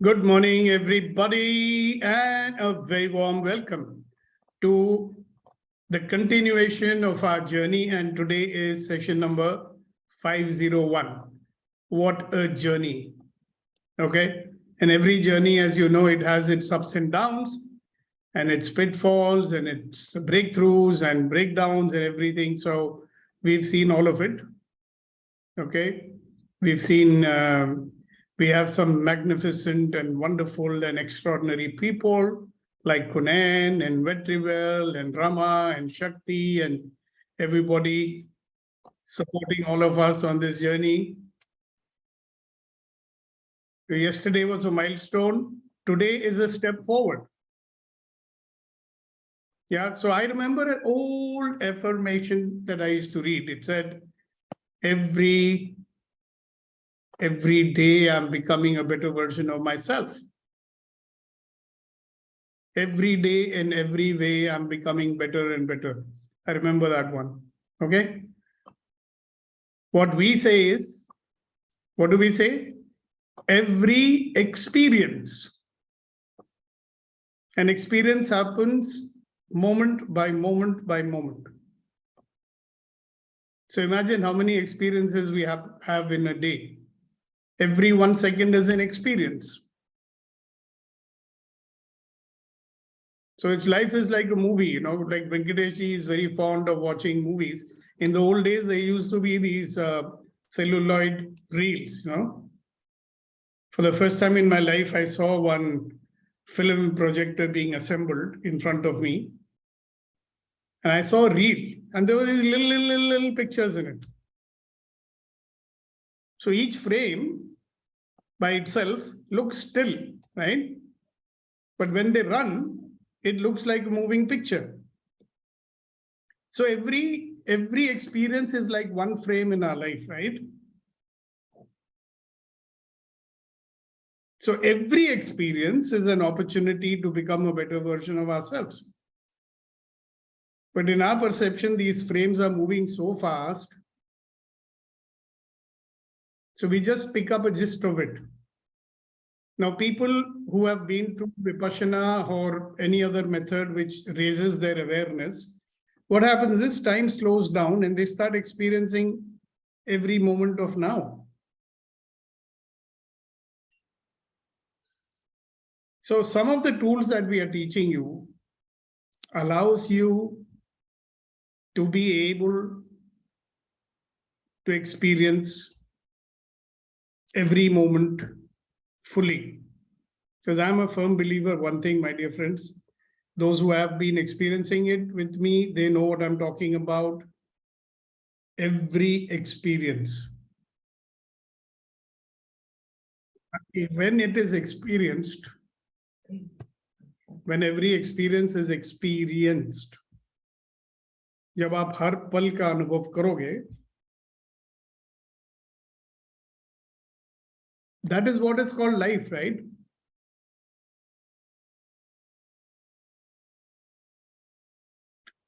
Good morning, everybody, and a very warm welcome to the continuation of our journey. And today is session number 501. What a journey. Okay. And every journey, as you know, it has its ups and downs and its pitfalls and its breakthroughs and breakdowns and everything. So we've seen all of it. Okay. We've seen we have some magnificent and wonderful and extraordinary people like Kunan and Vetrivel and Rama and Shakti and everybody supporting all of us on this journey. Yesterday was a milestone. Today is a step forward. Yeah, so I remember an old affirmation that I used to read. It said, every day I'm becoming a better version of myself. Every day in every way, I'm becoming better and better. I remember that one. Okay. What we say is, what do we say? Every experience. An experience happens moment by moment by moment. So imagine how many experiences we have in a day. Every 1 second is an experience. So its life is like a movie, like Venkateshi is very fond of watching movies. In the old days, there used to be these celluloid reels, For the first time in my life, I saw one film projector being assembled in front of me. And I saw a reel, and there were these little pictures in it. So each frame by itself looks still, right? But when they run, it looks like a moving picture. So every experience is like one frame in our life, right? So every experience is an opportunity to become a better version of ourselves. But in our perception, these frames are moving so fast. So we just pick up a gist of it. Now, people who have been to Vipassana or any other method which raises their awareness, what happens is time slows down and they start experiencing every moment of now. So some of the tools that we are teaching you allows you to be able to experience every moment fully. Because I'm a firm believer, one thing, my dear friends, those who have been experiencing it with me, they know what I'm talking about. Every experience. When it is experienced, when every experience is experienced, जब आप हर पल का अनुभव करोगे, that is what is called life, right?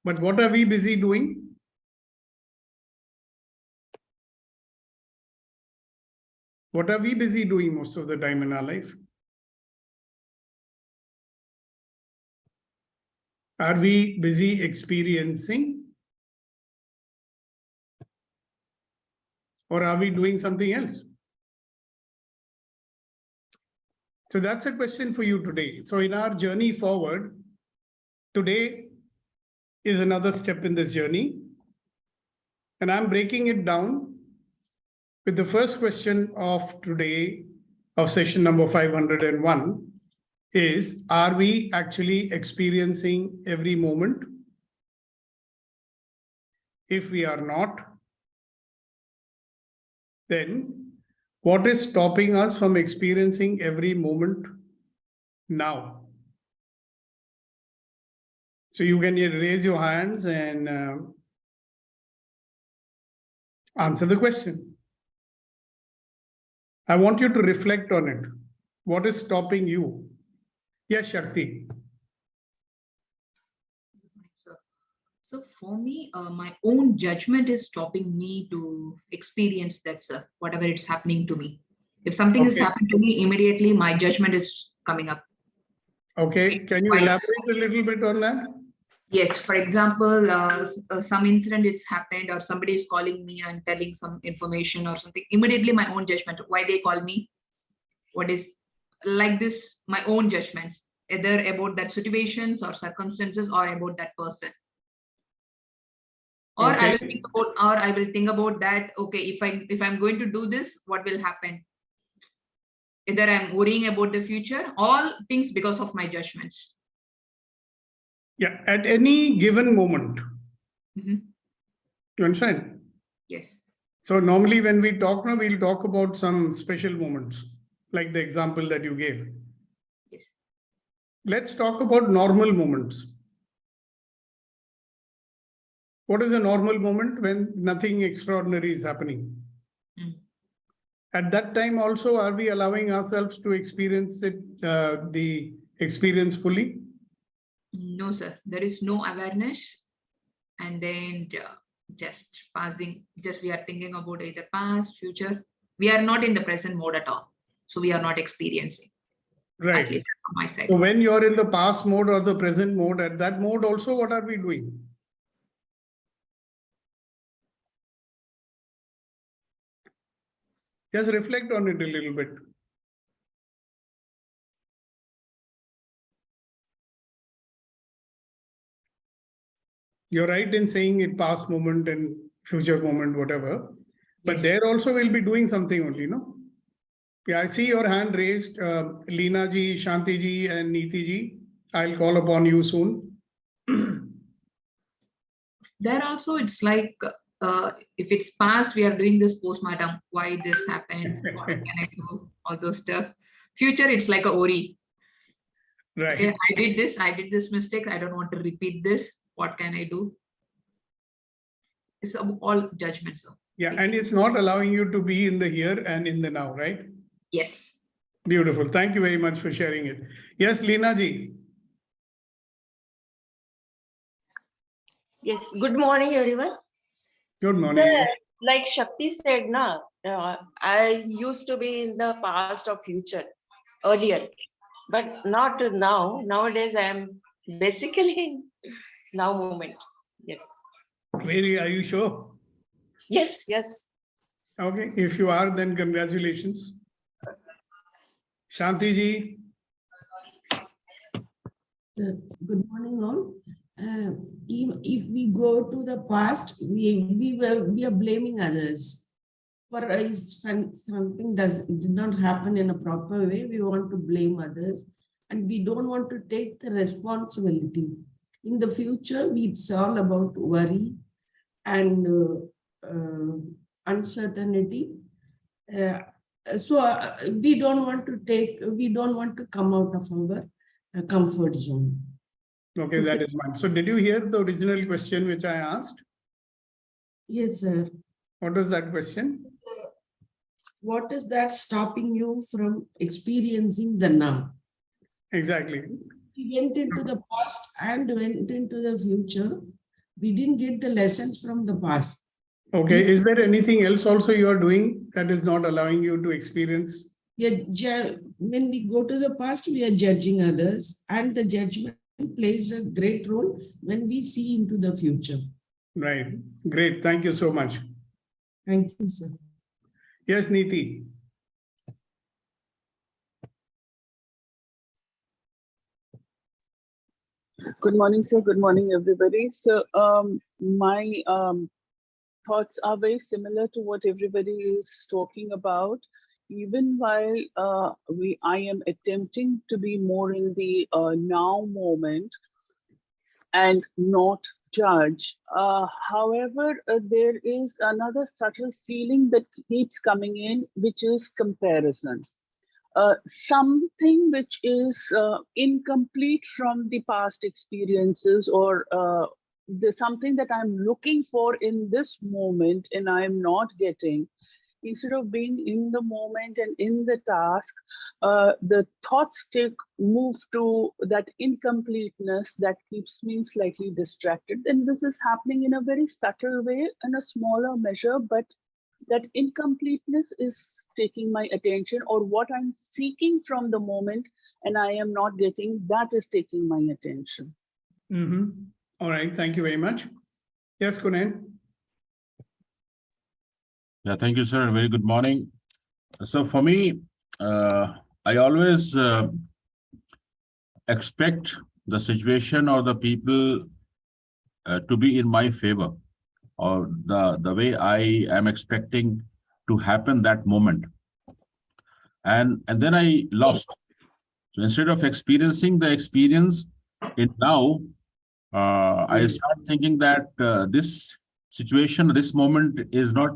But what are we busy doing? What are we busy doing most of the time in our life? Are we busy experiencing? Or are we doing something else? So that's a question for you today. So in our journey forward, today is another step in this journey. And I'm breaking it down with the first question of today, of session number 501, is, are we actually experiencing every moment? If we are not, then what is stopping us from experiencing every moment now? So you can raise your hands and answer the question. I want you to reflect on it. What is stopping you? Yes, Shakti. So for me, my own judgment is stopping me to experience that, sir, whatever it's happening to me. If something has Okay. happened to me, immediately my judgment is coming up. Okay, can you Why- elaborate a little bit on that? Yes, for example, some incident it's happened, or somebody is calling me and telling some information or something. Immediately, my own judgment. Why they call me? What is like this? My own judgments, either about that situations or circumstances, or about that person. Or I will Okay. think about, or I will think about that. Okay, if I'm going to do this, what will happen? Either I'm worrying about the future, all things because of my judgments. Yeah, at any given moment. Mhm. You understand? Yes. So normally when we talk now, we'll talk about some special moments, like the example that you gave. Yes. Let's talk about normal moments. What is a normal moment when nothing extraordinary is happening? Mm. At that time also, are we allowing ourselves to experience it, the experience fully? No, sir. There is no awareness, and then just passing. Just we are thinking about either past, future. We are not in the present mode at all. So we are not experiencing. At Right. least from my side. So when you're in the past mode or the present mode, at that mode also, what are we doing? Just reflect on it a little bit. You're right in saying it past moment and future moment, whatever. But Yes. there also we'll be doing something only, no? Yeah, I see your hand raised, Leena ji, Shanti ji, and Neeti ji. I'll call upon you soon. There also it's like if it's past, we are doing this postmortem. Why this happened? What can I do? All those stuff. Future, it's like a worry. Okay, Right. I did this mistake. I don't want to repeat this. What can I do? It's all judgments. Yeah, and it's not allowing you to be in the here and in the now, right? Yes. Beautiful. Thank you very much for sharing it. Yes, Leena ji. Yes, good morning, everyone. Good Sir, morning. like Shakti said, I used to be in the past or future earlier, but not now. Nowadays, I am basically in now moment. Yes. Really, are you sure? Yes, yes. Okay, if you are, then congratulations. Shanti ji. Good morning, all. If we go to the past, we are blaming others. For if something did not happen in a proper way, we want to blame others, and we don't want to take the responsibility. In the future, it's all about worry and uncertainty. So we don't want to come out of our comfort zone. Okay, that is one. So did you hear the original question which I asked? Yes, sir. What was that question? What is that stopping you from experiencing the now? Exactly. We went into the past and went into the future. We didn't get the lessons from the past. Okay, is there anything else also you are doing that is not allowing you to experience? When we go to the past, we are judging others, and the judgment plays a great role when we see into the future. Right. Great. Thank you so much. Thank you, sir. Yes, Neeti. Good morning, sir. Good morning, everybody. So, my thoughts are very similar to what everybody is talking about. Even while I am attempting to be more in the now moment and not judge. However, there is another subtle feeling that keeps coming in, which is comparison. Something which is incomplete from the past experiences, or something that I'm looking for in this moment and I'm not getting. Instead of being in the moment and in the task, the thoughts move to that incompleteness that keeps me slightly distracted. And this is happening in a very subtle way, in a smaller measure, but that incompleteness is taking my attention, or what I'm seeking from the moment and I am not getting, that is taking my attention. All right, thank you very much. Yes, Kunan. Yeah, thank you, sir. Very good morning. So for me, I always expect the situation or the people to be in my favor, or the way I am expecting to happen that moment. And then I lost. So instead of experiencing the experience in now, I start thinking that this situation, this moment is not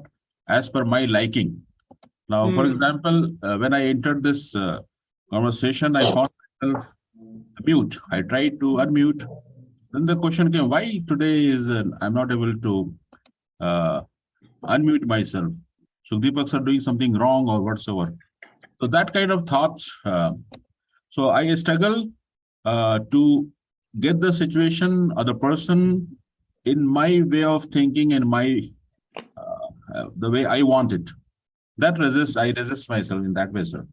as per my liking. Now, for example, when I entered this conversation, I found myself mute. I tried to unmute. Then the question came, why today is I'm not able to unmute myself? Sukhdeepak are doing something wrong or whatsoever. So that kind of thoughts. So I struggle to get the situation or the person in my way of thinking and my the way I want it. That I resist myself in that way, sir.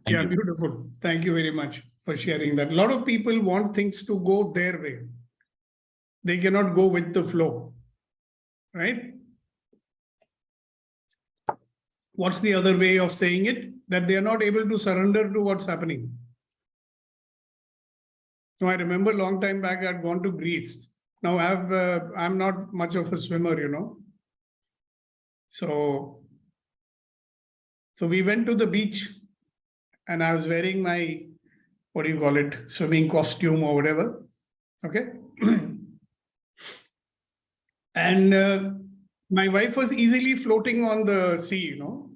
Thank you. Beautiful. Thank you very much for sharing that. A lot of people want things to go their way. They cannot go with the flow, right? What's the other way of saying it? That they are not able to surrender to what's happening. So I remember a long time back, I'd gone to Greece. Now I'm not much of a swimmer, you know. So we went to the beach and I was wearing my, what do you call it, swimming costume or whatever. Okay. And my wife was easily floating on the sea, you know.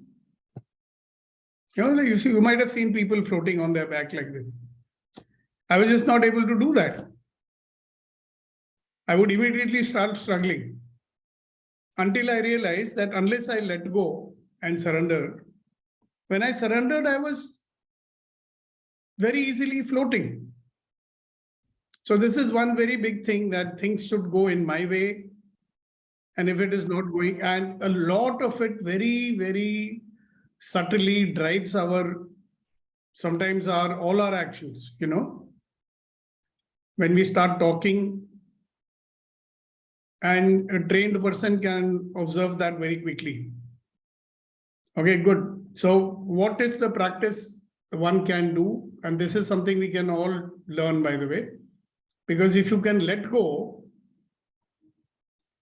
Like you might have seen people floating on their back like this. I was just not able to do that. I would immediately start struggling until I realized that unless I let go and surrender, when I surrendered, I was very easily floating. So this is one very big thing, that things should go in my way. And if it is not going, and a lot of it very, very subtly drives sometimes all our actions, you know. When we start talking, and a trained person can observe that very quickly. Okay, good. So what is the practice one can do? And this is something we can all learn, by the way, because if you can let go,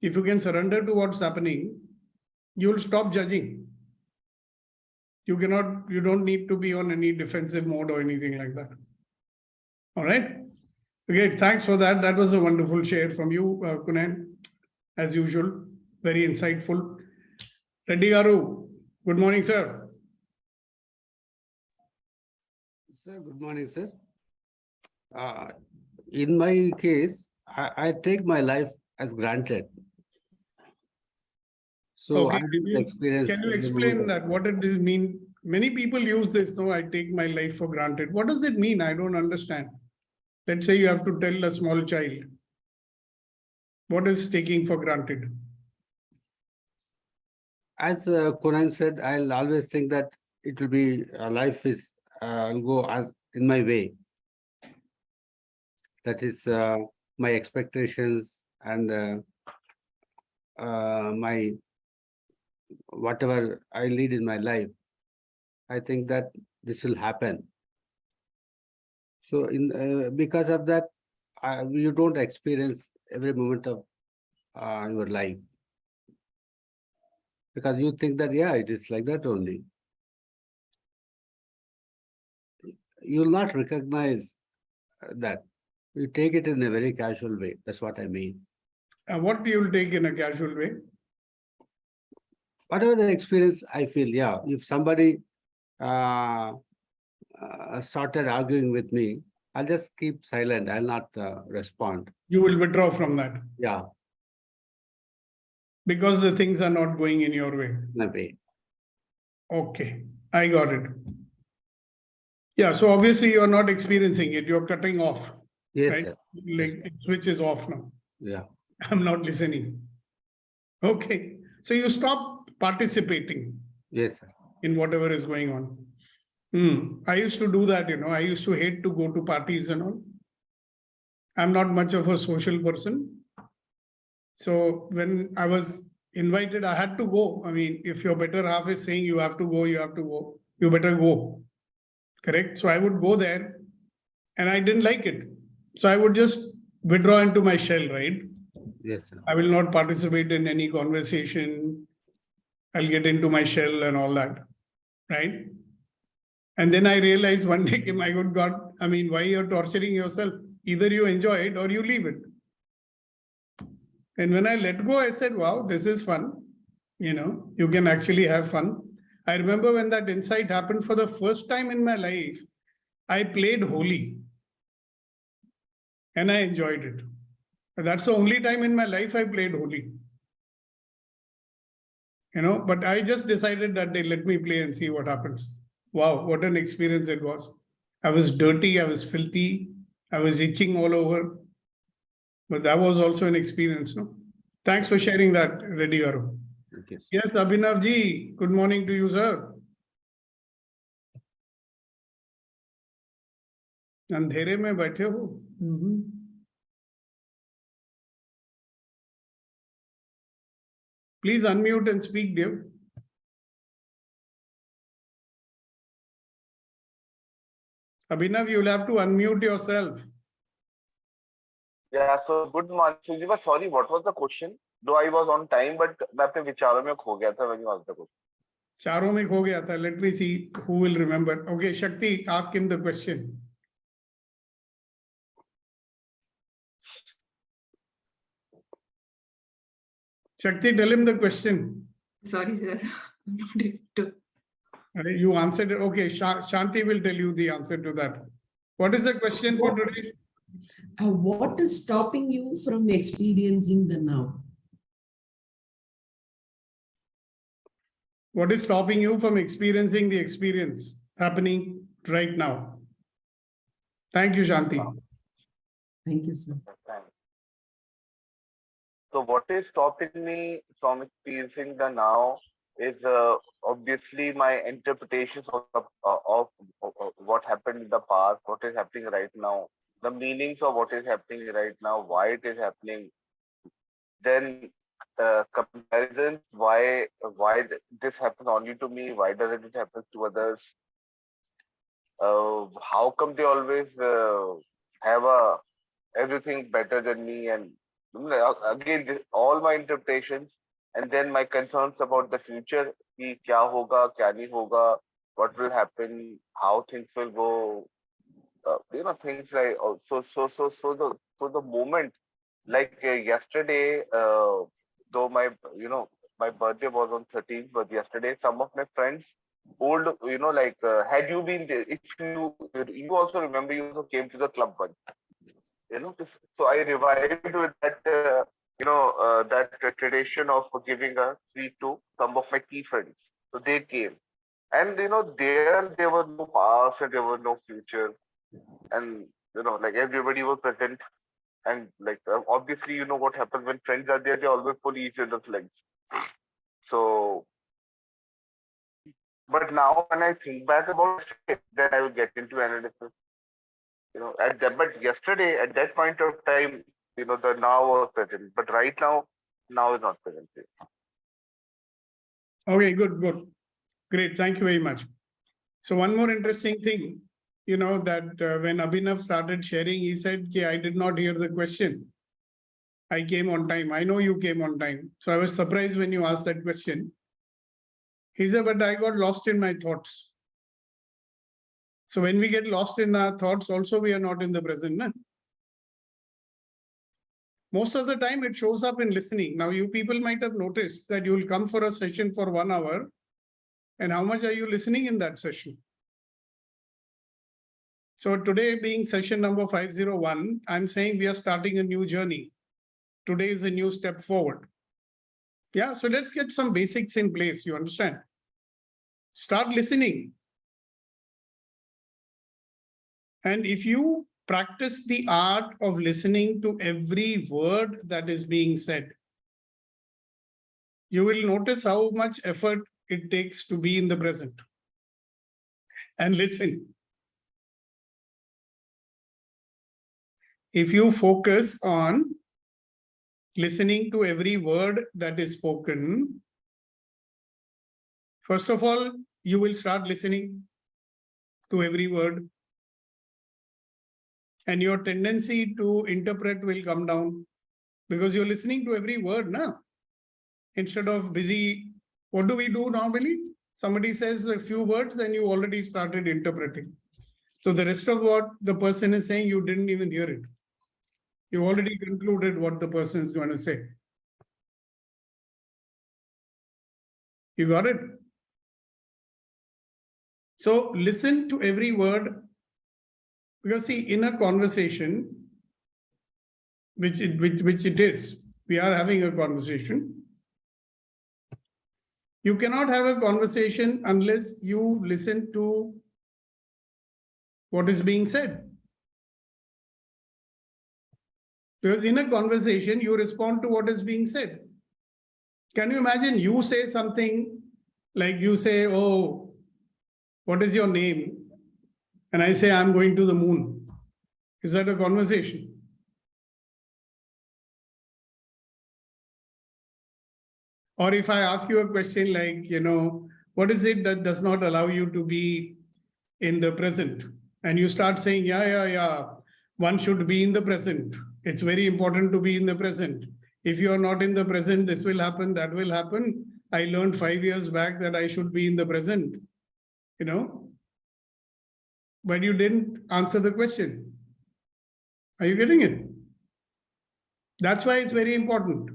if you can surrender to what's happening, you'll stop judging. You don't need to be on any defensive mode or anything like that. All right. Okay, thanks for that. That was a wonderful share from you, Kunan, as usual. Very insightful. Reddy Garu, good morning, sir. Sir, good morning, sir. In my case, I take my life as granted. So Okay, I didn't experience. Can you explain that? What does it mean? Many people use this, no, I take my life for granted. What does it mean? I don't understand. Let's say you have to tell a small child. What is taking for granted? As Conan said, I'll always think that it will be, life is, will go as in my way. That is my expectations and my, whatever I lead in my life. I think that this will happen. So because of that, you don't experience every moment of your life. Because you think that, yeah, it is like that only. You will not recognize that. You take it in a very casual way. That's what I mean. What do you take in a casual way? Whatever the experience, I feel, yeah, if somebody started arguing with me, I'll just keep silent. I'll not respond. You will withdraw from that. Yeah. Because the things are not going in your way. In a way. Okay, I got it. Yeah, so obviously you're not experiencing it. You're cutting off. Yes, right? sir. Like Yes, switch is off now. Yeah. I'm not listening. Okay, so you stop participating Yes, sir. in whatever is going on. I used to do that, I used to hate to go to parties and all. I'm not much of a social person. So when I was invited, I had to go. I mean, if your better half is saying you have to go, you have to go, you better go. Correct? So I would go there and I didn't like it. So I would just withdraw into my shell, right? Yes, sir. I will not participate in any conversation. I'll get into my shell and all that, right? And then I realized one day, my good God, I mean, why you're torturing yourself? Either you enjoy it or you leave it. And when I let go, I said, wow, this is fun. You can actually have fun. I remember when that insight happened for the first time in my life, I played Holi and I enjoyed it. That's the only time in my life I played Holi. But I just decided that day, let me play and see what happens. Wow, what an experience it was. I was dirty, I was filthy, I was itching all over. But that was also an experience, no? Thanks for sharing that, Reddy Garu. Okay. Yes, Abhinav ji, good morning to you, sir. अंधेरे में बैठे हो? Please unmute and speak, dear. Abhinav, you'll have to unmute yourself. Yeah, so good morning. Sujiva, sorry, what was the question? Though I was on time, but मैं अपने विचारों में खो गया था when you asked the question. चारों में खो गया था. Let me see who will remember. Okay, Shakti, ask him the question. Shakti, tell him the question. Sorry, sir. I'm not able to. You answered it. Okay, Shanti will tell you the answer to that. What is the question for today? What is stopping you from experiencing the now? What is stopping you from experiencing the experience happening right now? Thank you, Shanti. Thank you, sir. Thanks. So what is stopping me from experiencing the now is obviously my interpretations of what happened in the past, what is happening right now, the meanings of what is happening right now, why it is happening. Then comparisons, why this happens only to me, why doesn't it happen to others? How come they always have everything better than me? And again, all my interpretations, and then my concerns about the future, कि क्या होगा, क्या नहीं होगा, what will happen, how things will go, things like so the moment, like yesterday, though my my birthday was on 13th, but yesterday some of my friends old, had you been there, if you also remember, you also came to the club once. So I revived with that, that tradition of giving a treat to some of my key friends. So they came, and there were no past and there was no future, and like everybody was present, and like obviously what happens when friends are there, they always pull each other's legs. So, but now when I think back about it, then I will get into analysis. But yesterday, at that point of time, the now was present. But right now is not present. Okay, good. Great. Thank you very much. So one more interesting thing, that when Abhinav started sharing, he said, okay, I did not hear the question. I came on time. I know you came on time. So I was surprised when you asked that question. He said, but I got lost in my thoughts. So when we get lost in our thoughts, also we are not in the present. No? Most of the time it shows up in listening. Now you people might have noticed that you will come for a session for 1 hour. And how much are you listening in that session? So today being session number 501, I'm saying we are starting a new journey. Today is a new step forward. Yeah, so let's get some basics in place, you understand? Start listening. And if you practice the art of listening to every word that is being said, you will notice how much effort it takes to be in the present and listen. If you focus on listening to every word that is spoken, first of all, you will start listening to every word, and your tendency to interpret will come down because you're listening to every word now. Instead of busy, what do we do normally? Somebody says a few words and you already started interpreting. So the rest of what the person is saying, you didn't even hear it. You already concluded what the person is going to say. You got it? So listen to every word, because see, in a conversation, which it is, we are having a conversation. You cannot have a conversation unless you listen to what is being said. Because in a conversation, you respond to what is being said. Can you imagine you say something like you say, oh, what is your name? And I say, I'm going to the moon. Is that a conversation? Or if I ask you a question like, what is it that does not allow you to be in the present? And you start saying, yeah, one should be in the present. It's very important to be in the present. If you are not in the present, this will happen, that will happen. I learned 5 years back that I should be in the present, but you didn't answer the question. Are you getting it? That's why it's very important.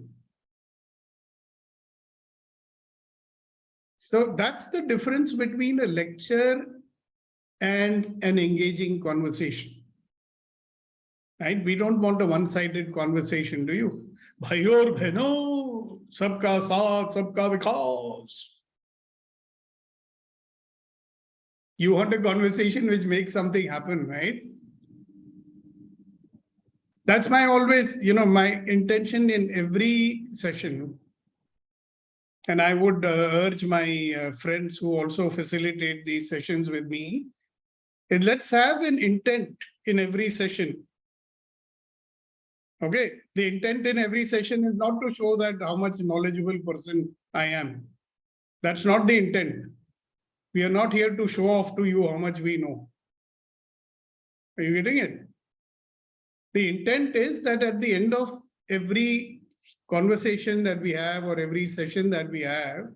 So that's the difference between a lecture and an engaging conversation. Right? We don't want a one-sided conversation, do you? Bhaiyo aur behno, sabka saath, sabka vikas. You want a conversation which makes something happen, right? That's my always, my intention in every session. And I would urge my friends who also facilitate these sessions with me, is let's have an intent in every session. Okay, the intent in every session is not to show that how much knowledgeable person I am. That's not the intent. We are not here to show off to you how much we know. Are you getting it? The intent is that at the end of every conversation that we have or every session that we have,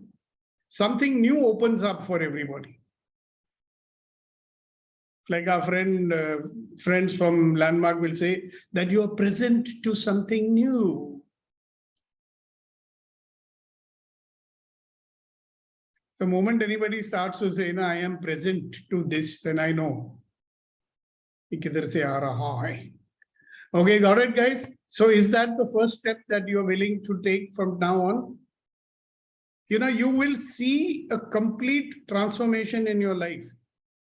something new opens up for everybody. Like our friends from Landmark will say that you are present to something new. The moment anybody starts to say, I am present to this, then I know. Okay, got it, guys? So is that the first step that you're willing to take from now on? You will see a complete transformation in your life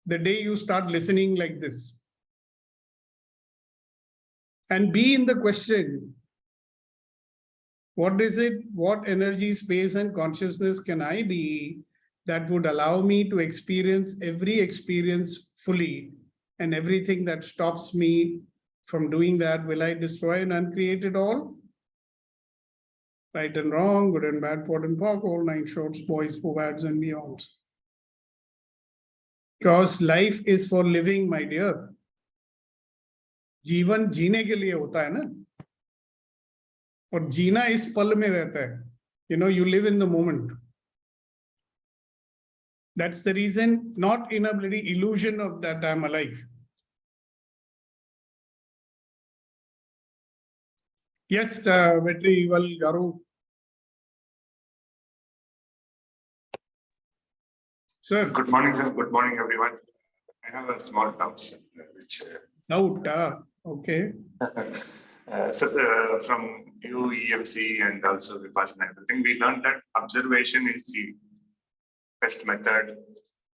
the day you start listening like this. And be in the question, what is it, what energy, space, and consciousness can I be that would allow me to experience every experience fully, and everything that stops me from doing that, will I destroy and uncreate it all? Right and wrong, good and bad, pot and pock, all 9 shorts, boys, bads, and beyonds. Because life is for living, my dear. जीवन जीने के लिए होता है ना, और जीना इस पल में रहता है. You live in the moment. That's the reason, not in a bloody illusion of that I'm alive. Yes, Vetri Garu. Sir. Good morning, sir. Good morning, everyone. I have a small doubt, which. Okay. So from you, EMC, and also Vipassana, everything, we learned that observation is the best method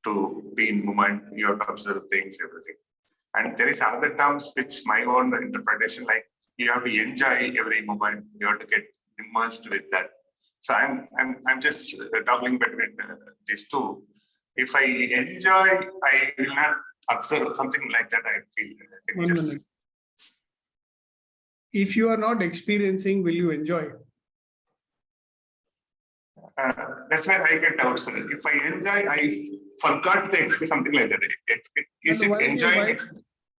to be in moment. You have to observe things, everything. And there is other terms which my own interpretation, like you have to enjoy every moment. You have to get immersed with that. So I'm just toggling between these two. If I enjoy, I will not observe something like that. I feel. One minute. If you are not experiencing, will you enjoy? That's where I get doubts. If I enjoy, I forgot the experience, something like that. Is it enjoying?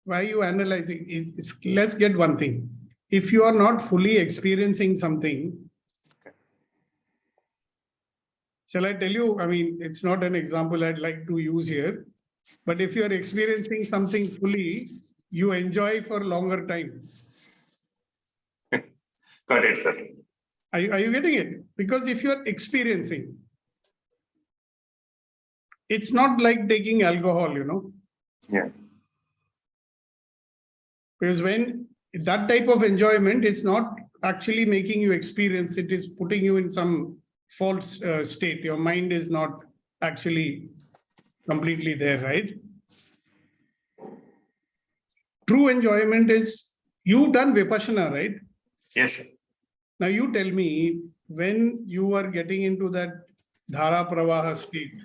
Why are you analyzing? Let's get one thing. If you are not fully experiencing something, shall I tell you? I mean, it's not an example I'd like to use here, but if you are experiencing something fully, you enjoy for longer time. Got it, sir. Are you getting it? Because if you're experiencing, it's not like taking alcohol, you know. Yeah. Because when that type of enjoyment is not actually making you experience, it is putting you in some false state. Your mind is not actually completely there, right? True enjoyment is, you've done Vipassana, right? Yes, sir. Now you tell me, when you are getting into that dhara pravaha state,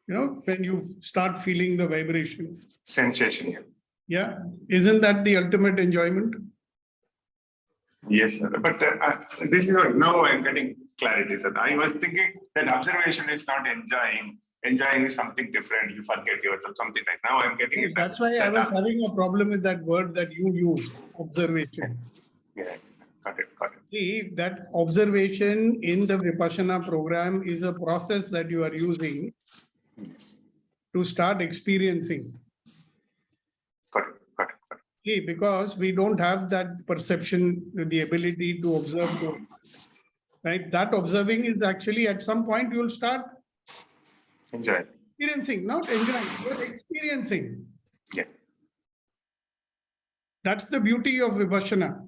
you know, when you start feeling the vibration. Sensation. Yeah. Yeah. Isn't that the ultimate enjoyment? Yes, sir. But this is what now I'm getting clarity, sir. I was thinking that observation is not enjoying. Enjoying is something different. You forget yourself, something like now I'm getting it. That's why I was having a problem with that word that you used, observation. Yeah, got it, got it. See, that observation in the Vipassana program is a process that you are using Yes. to start experiencing. Got it, got it, got it. See, because we don't have that perception, the ability to observe, right? That observing is actually at some point you'll start Enjoy. experiencing, not enjoying, but experiencing. Yeah. That's the beauty of Vipassana.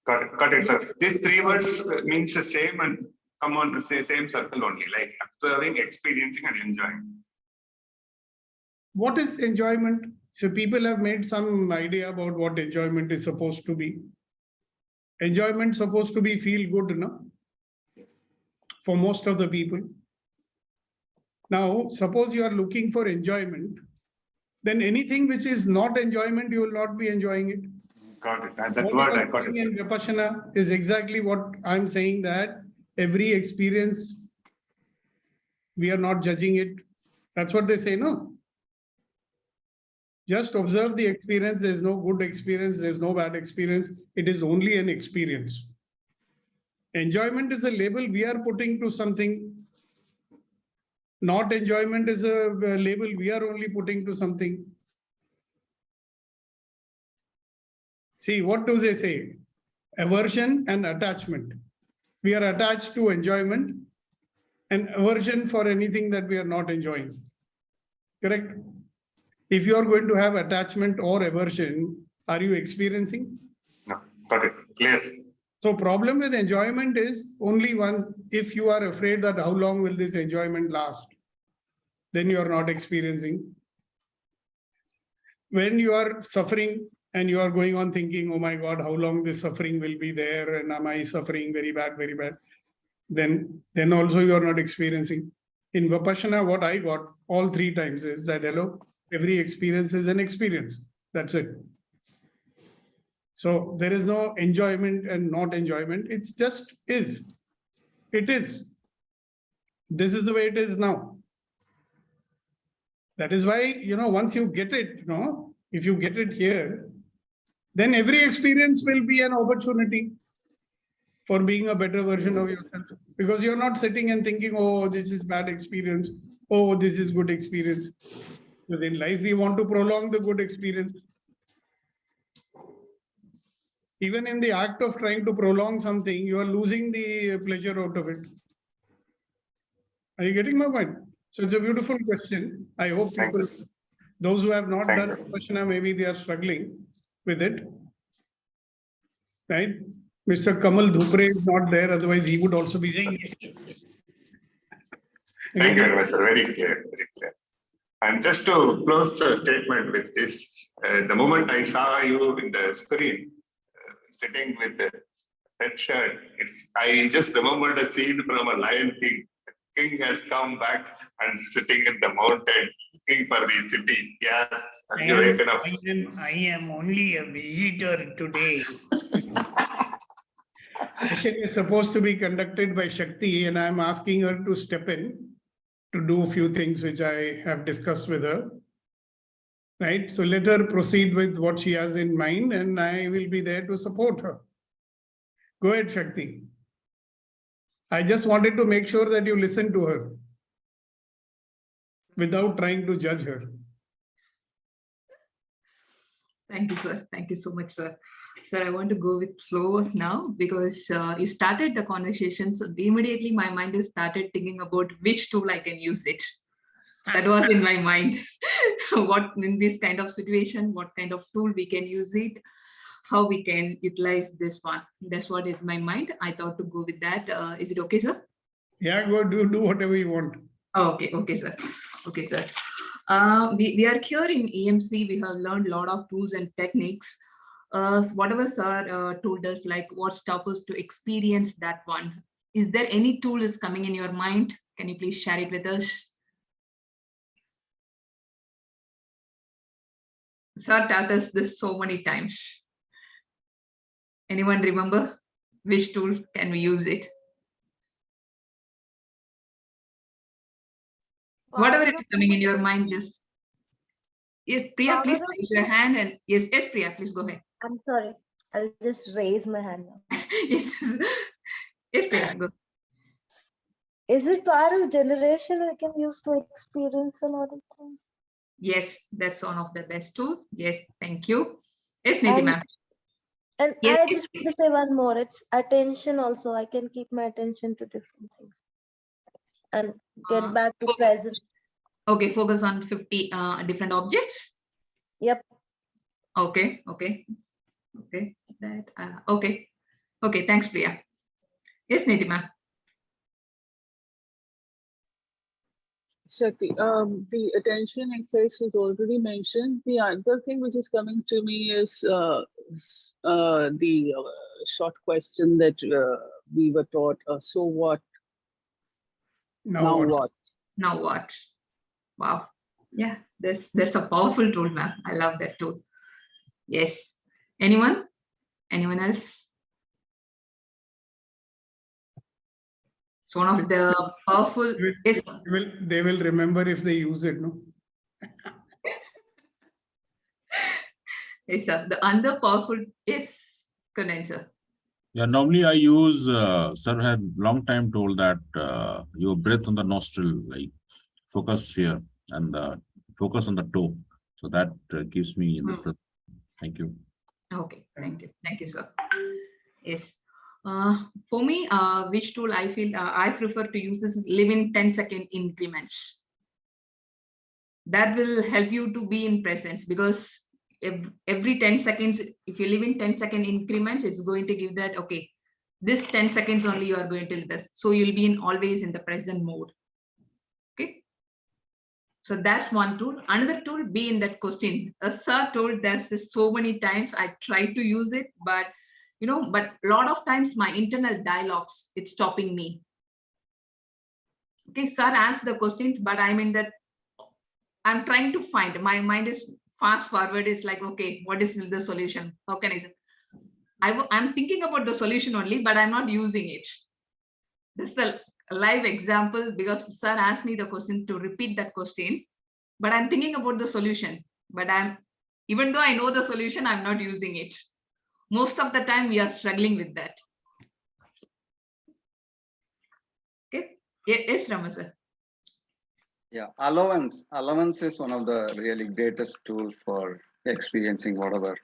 Got it, sir. These three words means the same and come on to say same circle only, like observing, experiencing, and enjoying. What is enjoyment? So people have made some idea about what enjoyment is supposed to be. Enjoyment supposed to be feel good, no? Yes. For most of the people. Now, suppose you are looking for enjoyment, then anything which is not enjoyment, you will not be enjoying it. Got it. And that word I got it. In Vipassana is exactly what I'm saying, that every experience, we are not judging it. That's what they say, no? Just observe the experience. There's no good experience. There's no bad experience. It is only an experience. Enjoyment is a label we are putting to something. Not enjoyment is a label we are only putting to something. See, what do they say? Aversion and attachment. We are attached to enjoyment and aversion for anything that we are not enjoying. Correct? If you are going to have attachment or aversion, are you experiencing? No, got it. Clear. So problem with enjoyment is only one. If you are afraid that how long will this enjoyment last, then you are not experiencing. When you are suffering and you are going on thinking, oh my God, how long this suffering will be there, and am I suffering very bad, then also you are not experiencing. In Vipassana, what I got all three times is that, hello, every experience is an experience. That's it. So there is no enjoyment and not enjoyment. It's just is. It is. This is the way it is now. That is why, you know, once you get it, you know, if you get it here, then every experience will be an opportunity for being a better version of yourself. Because you're not sitting and thinking, oh, this is bad experience. Oh, this is good experience. Because in life, we want to prolong the good experience. Even in the act of trying to prolong something, you are losing the pleasure out of it. Are you getting my point? So it's a beautiful question. I hope people, those who have not done Vipassana, maybe they are struggling with it. Right? Mr. Kamal Dhupre is not there, otherwise he would also be saying yes, yes, yes. Thank you very much, sir. Very clear, very clear. And just to close the statement with this, the moment I saw you in the screen, sitting with red shirt. I just remembered a scene from a Lion King. The king has come back and sitting in the mountain looking for the city. Yes, and you waken up. I am only a visitor today. Session is supposed to be conducted by Shakti, and I'm asking her to step in to do a few things which I have discussed with her. Right, so let her proceed with what she has in mind, and I will be there to support her. Go ahead, Shakti. I just wanted to make sure that you listen to her without trying to judge her. Thank you, sir. Thank you so much, sir. Sir, I want to go with flow now because you started the conversation. So immediately my mind has started thinking about which tool I can use it. That was in my mind. What in this kind of situation, what kind of tool we can use it, how we can utilize this one. That's what is my mind. I thought to go with that. Is it okay, sir? Yeah, go do whatever you want. Oh, okay, sir. Okay, sir. We are here in EMC. We have learned a lot of tools and techniques. Whatever sir told us, like what stops us to experience that one. Is there any tool is coming in your mind? Can you please share it with us? Sir taught us this so many times. Anyone remember which tool can we use it? Whatever is coming in your mind, just yes, Priya, please raise your hand and yes, Priya, please go ahead. I'm sorry. I'll just raise my hand now. yes, Priya, go. Is it power of generation we can use to experience a lot of things? Yes, that's one of the best tools. Yes, thank you. Yes, Nidhi ma'am. And Yes, I just want to say one more. It's attention also. I can keep my attention to different things and get back to present. Okay, focus on 50 different objects. Yep. Okay. That okay. Thanks, Priya. Yes, Nidhi ma'am. Shakti, the attention exercise is already mentioned. The other thing which is coming to me is the short question that we were taught. So what? Now what? Now what? Wow. Yeah, that's a powerful tool, ma'am. I love that tool. Yes. Anyone? Anyone else? It's one of the powerful. They will remember if they use it, no? Yes, sir. The other powerful is condenser. Yeah, normally I use, sir had long time told that your breath on the nostril, like focus here and focus on the toe. So that keeps me in the breath. Thank you. Okay, thank you. Thank you, sir. Yes. For me, which tool I feel I prefer to use is live in 10-second increments. That will help you to be in presence because every 10 seconds, if you live in 10-second increments, it's going to give that, okay, this 10 seconds only you are going to live this. So you'll be always in the present mode. Okay. So that's one tool. Another tool, be in that question. Sir told this so many times. I try to use it, but but a lot of times my internal dialogues, it's stopping me. Okay, sir asked the questions, but I'm in that. I'm trying to find. My mind is fast forward. It's like, okay, what is the solution? How can I say? I'm thinking about the solution only, but I'm not using it. This is the live example because sir asked me the question to repeat that question, but I'm thinking about the solution. But even though I know the solution, I'm not using it. Most of the time, we are struggling with that. Okay. Yes, Rama sir. Yeah, allowance is one of the really greatest tool for experiencing whatever.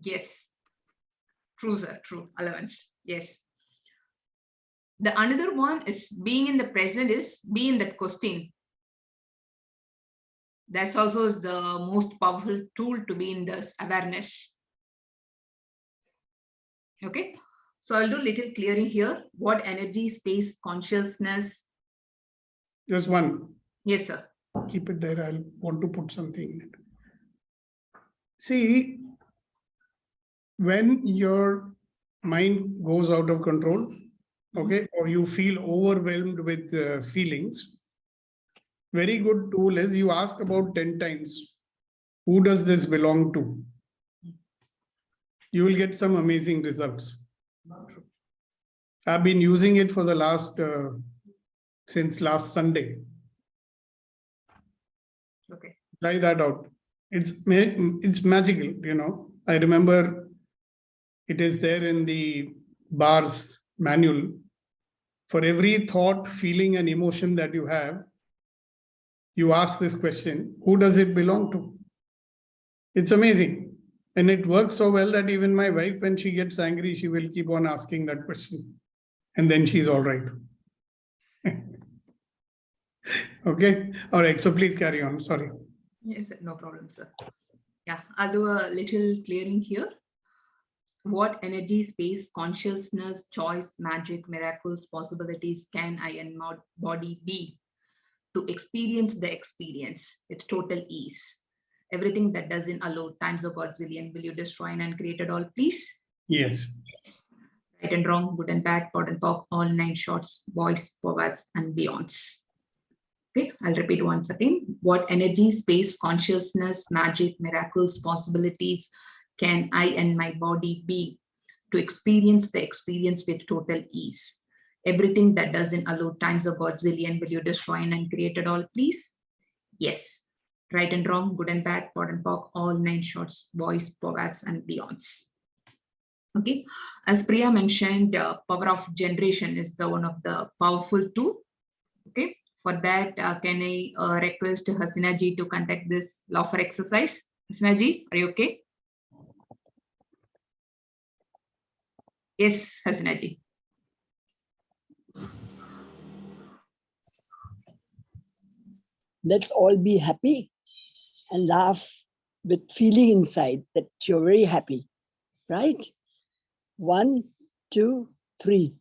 Yes, true sir, true. Allowance. Yes. The another one is being in the present is be in that question. That's also is the most powerful tool to be in this awareness. Okay, so I'll do little clearing here. What energy, space, consciousness? Just one. Yes, sir. Keep it there. I'll want to put something in it. See, when your mind goes out of control, okay, or you feel overwhelmed with feelings, very good tool is you ask about 10 times, who does this belong to? You will get some amazing results. I've been using it for the since last Sunday. Okay. Try that out. It's magical, you know. I remember it is there in the BAR's manual. For every thought, feeling, and emotion that you have, you ask this question, who does it belong to? It's amazing. And it works so well that even my wife, when she gets angry, she will keep on asking that question. And then she's all right. Okay. All right. So please carry on. Sorry. Yes, no problem, sir. Yeah, I'll do a little clearing here. What energy, space, consciousness, choice, magic, miracles, possibilities can I and my body be to experience the experience with total ease? Everything that doesn't allow times of Godzillion, will you destroy and uncreate it all, please? Yes. Right and wrong, good and bad, pot and pock, all 9 shorts, boys, forwards, and beyonds. Okay, I'll repeat once again. What energy, space, consciousness, magic, miracles, possibilities can I and my body be to experience the experience with total ease? Everything that doesn't allow times of Godzillion, will you destroy and uncreate it all, please? Yes. Right and wrong, good and bad, pot and pock, all 9 shorts, boys, forwards, and beyonds. Okay, as Priya mentioned, power of generation is the one of the powerful tool. Okay, for that, can I request Hasina ji to conduct this law for exercise? Hasina ji, are you okay? Yes, Hasina ji. Let's all be happy and laugh with feeling inside that you're very happy, right? 1, 2, 3.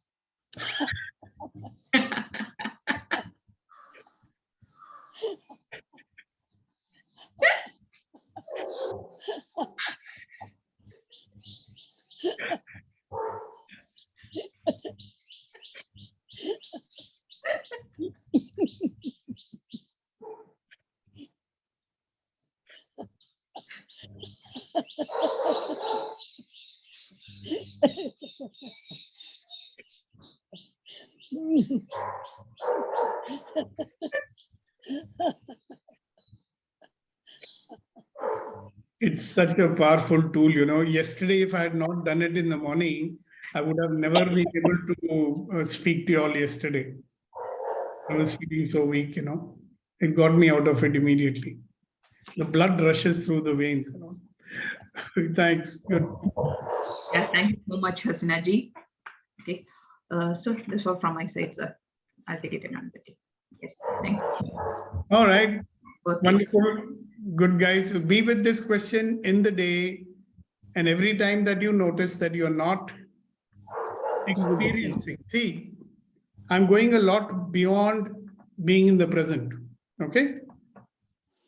It's such a powerful tool, you know. Yesterday, if I had not done it in the morning, I would have never been able to speak to you all yesterday. I was feeling so weak, you know. It got me out of it immediately. The blood rushes through the veins, you know. Thanks. Good. Yeah, thank you so much, Hasina ji. Okay, so that's all from my side, sir. I'll take it another day. Yes, thank you. All right. Both Wonderful. Good, guys. Be with this question in the day. And every time that you notice that you're not experiencing, see, I'm going a lot beyond being in the present. Okay.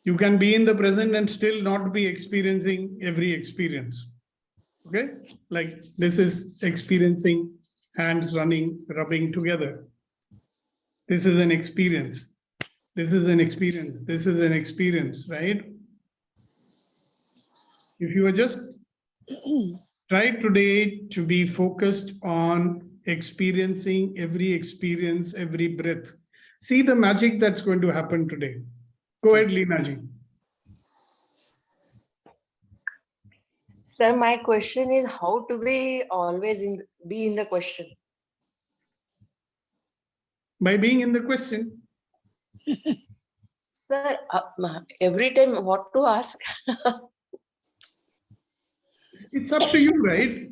You can be in the present and still not be experiencing every experience. Okay. Like this is experiencing hands running, rubbing together. This is an experience. This is an experience. This is an experience, right? If you are just try today to be focused on experiencing every experience, every breath. See the magic that's going to happen today. Go ahead, Leena ji. Sir, my question is how to be always be in the question? By being in the question. Sir, every time what to ask? It's up to you, right?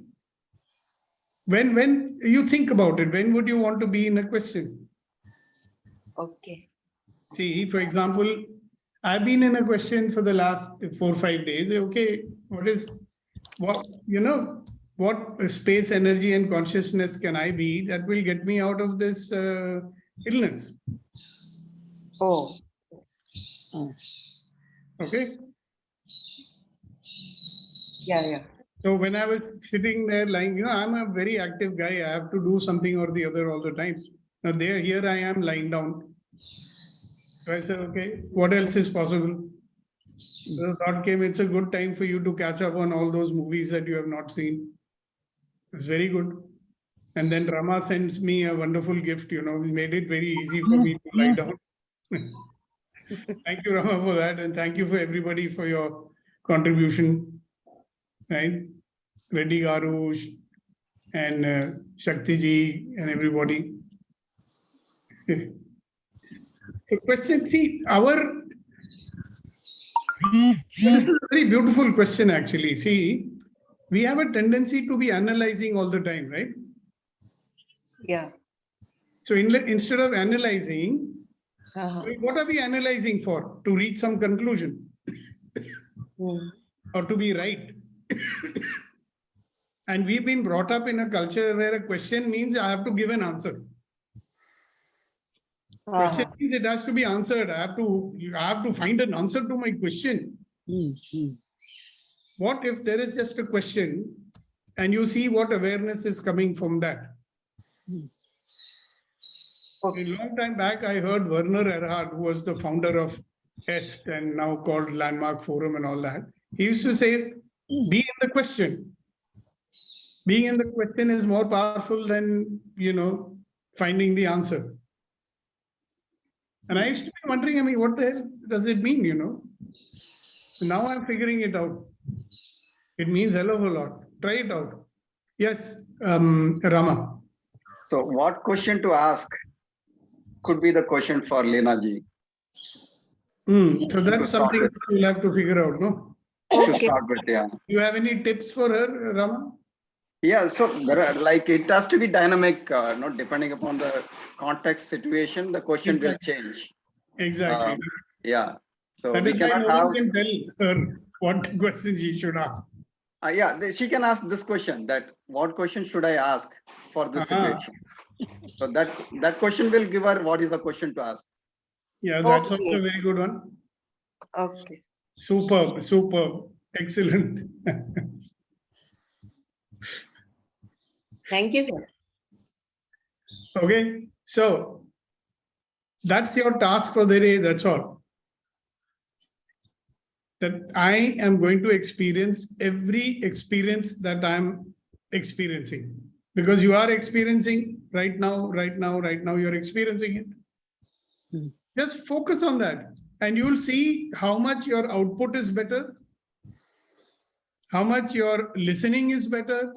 When you think about it, when would you want to be in a question? Okay. See, for example, I've been in a question for the last 4 or 5 days. Okay, what space, energy, and consciousness can I be that will get me out of this illness? Oh. Okay. Yeah. So when I was sitting there lying, I'm a very active guy. I have to do something or the other all the times. Now here I am lying down. So I said, okay, what else is possible? So the thought came, it's a good time for you to catch up on all those movies that you have not seen. It's very good. And then Rama sends me a wonderful gift, he made it very easy for me to lie down. Thank you, Rama, for that. And thank you for everybody for your contribution. Right? Reddy Garush and Shakti ji and everybody. The question, see, this is a very beautiful question actually. See, we have a tendency to be analyzing all the time, right? Yeah. So instead of analyzing, Uh-huh. what are we analyzing for? To reach some conclusion or to be right? And we've been brought up in a culture where a question means I have to give an answer. Question means it has to be answered. I have to find an answer to my question. What if there is just a question and you see what awareness is coming from that? A long time back, I heard Werner Erhard, who was the founder of EST and now called Landmark Forum and all that. He used to say, be in the question. Being in the question is more powerful than, finding the answer. And I used to be wondering, what the hell does it mean, So now I'm figuring it out. It means hell of a lot. Try it out. Yes, Rama. So what question to ask could be the question for Leena ji. So that's something we'll have to figure out, no? To start with, yeah. Do you have any tips for her, Rama? Yeah, so there are, it has to be dynamic, depending upon the context situation, the question will change. Exactly. Yeah. So that we is why cannot no have. one can tell her what questions she should ask. Yeah, she can ask this question: that what question should I ask for this situation? So that question will give her what is the question to ask. Yeah, that's also a very good one. Okay. Superb, excellent. Thank you, sir. Okay, so that's your task for the day. That's all. That I am going to experience every experience that I'm experiencing, because you are experiencing right now, you're experiencing it. Just focus on that and you will see how much your output is better, how much your listening is better,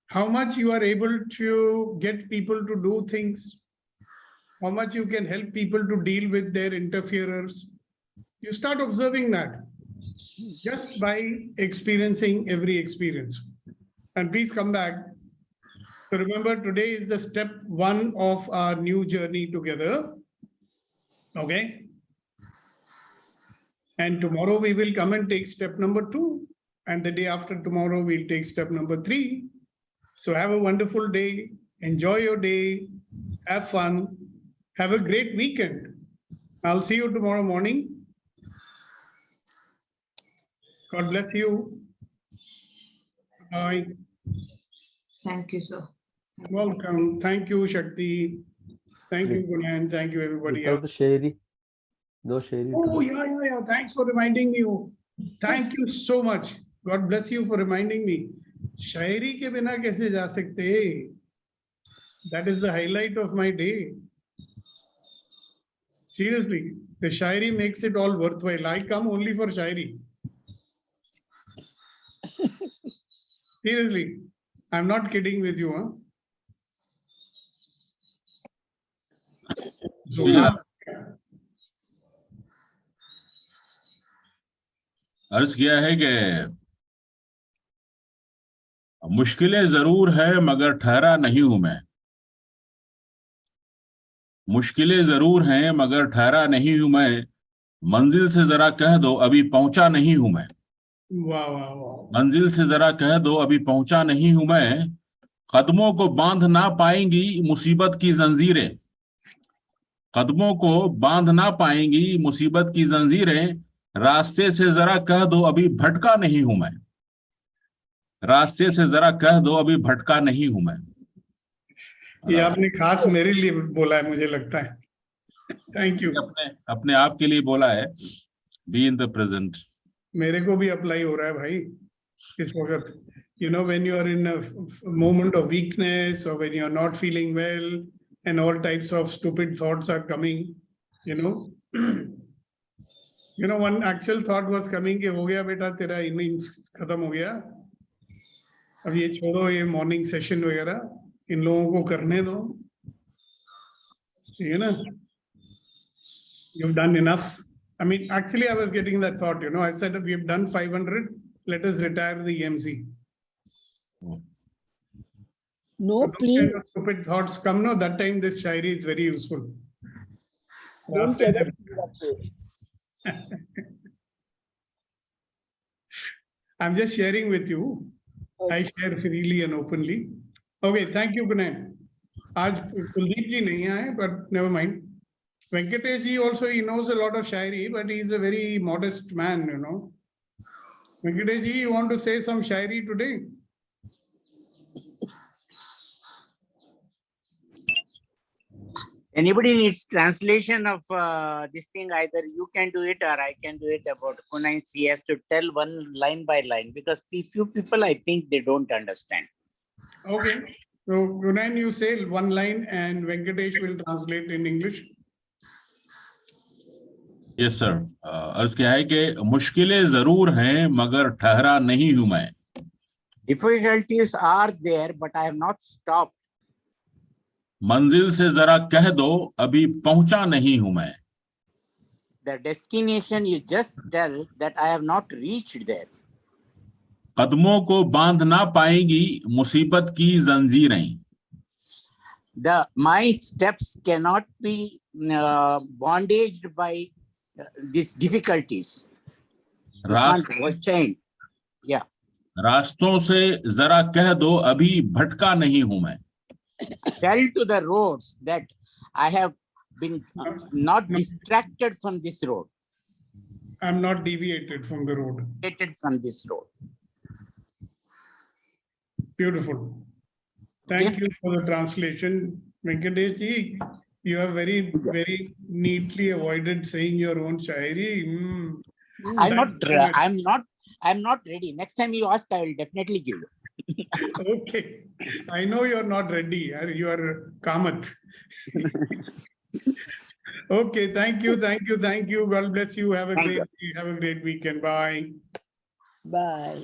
how much you are able to get people to do things, how much you can help people to deal with their interferers. You start observing that just by experiencing every experience. And please come back. So remember, today is the step 1 of our new journey together. Okay. And tomorrow we will come and take step number 2. And the day after tomorrow, we'll take step number 3. So have a wonderful day. Enjoy your day. Have fun. Have a great weekend. I'll see you tomorrow morning. God bless you. Bye. Thank you, sir. Welcome. Thank you, Shakti. Thank you, Gunan. Thank you, everybody. Without the Sherry. No Sherry. Oh, yeah. Thanks for reminding me. Thank you so much. God bless you for reminding me. Shairi ke bina kaise ja sakte? That is the highlight of my day. Seriously, the shairi makes it all worthwhile. I come only for shairi. Seriously, I'm not kidding with you, huh? अर्ज किया है कि मुश्किलें जरूर है मगर ठहरा नहीं हूं मैं। मुश्किलें जरूर हैं मगर ठहरा नहीं हूं मैं। मंजिल से जरा कह दो अभी पहुंचा नहीं हूं मैं। मंजिल से जरा कह दो अभी पहुंचा नहीं हूं मैं। कदमों को बांध ना पाएंगी मुसीबत की जंजीरें। कदमों को बांध ना पाएंगी मुसीबत की जंजीरें। रास्ते से जरा कह दो अभी भटका नहीं हूं मैं। रास्ते से जरा कह दो अभी भटका नहीं हूं मैं। ये आपने खास मेरे लिए बोला है, मुझे लगता है। Thank you. अपने अपने आप के लिए बोला है, बी इन द प्रेजेंट। मेरे को भी अप्लाई हो रहा है भाई इस वक्त। You know, when you are in a moment of weakness or when you are not feeling well and all types of stupid thoughts are coming, you know, one actual thought was coming कि हो गया बेटा तेरा innings खत्म हो गया, अब ये छोड़ो, ये मॉर्निंग सेशन वगैरह इन लोगों को करने दो, ठीक है ना, you've done enough. I mean, actually, I was getting that thought, I said, we've done 500, let us retire the EMC. No, So those please kind of stupid thoughts come, no, that time this shairi is very useful. don't ever do that way. I'm just sharing with you. I share freely and openly. Okay, thank you, Gunan. आज कुलदीप जी नहीं आए, but never mind. Venkatesh ji also, he knows a lot of shairi, but he's a very modest man, Venkatesh ji, you want to say some shairi today? Anybody needs translation of this thing, either you can do it or I can do it about Kunai. He has to tell one line by line because few people, I think they don't understand. Okay. So, Gunan, you say one line and Venkatesh will translate in English. Yes sir. अर्ज क्या है कि मुश्किलें जरूर हैं मगर ठहरा नहीं हूं मैं। Difficulties are there, but I have not stopped. मंजिल से जरा कह दो अभी पहुंचा नहीं हूं मैं। The destination you just tell that I have not reached there. कदमों को बांध ना पाएंगी मुसीबत की जंजीरें। My steps cannot be bondaged by these difficulties. You can't change. Yeah. रास्तों से जरा कह दो अभी भटका नहीं हूं मैं। Tell to the roads that I have been not distracted from this road. I'm not deviated from the road. Deviated from this road. Beautiful. Thank you for the translation. Venkatesh ji, you have very, very neatly avoided saying your own shairi. I'm not ready. Next time you ask, I will definitely give you. Okay. I know you're not ready. You are Kamath. Okay. Thank you. God bless you. Have a great weekend. Bye. Bye.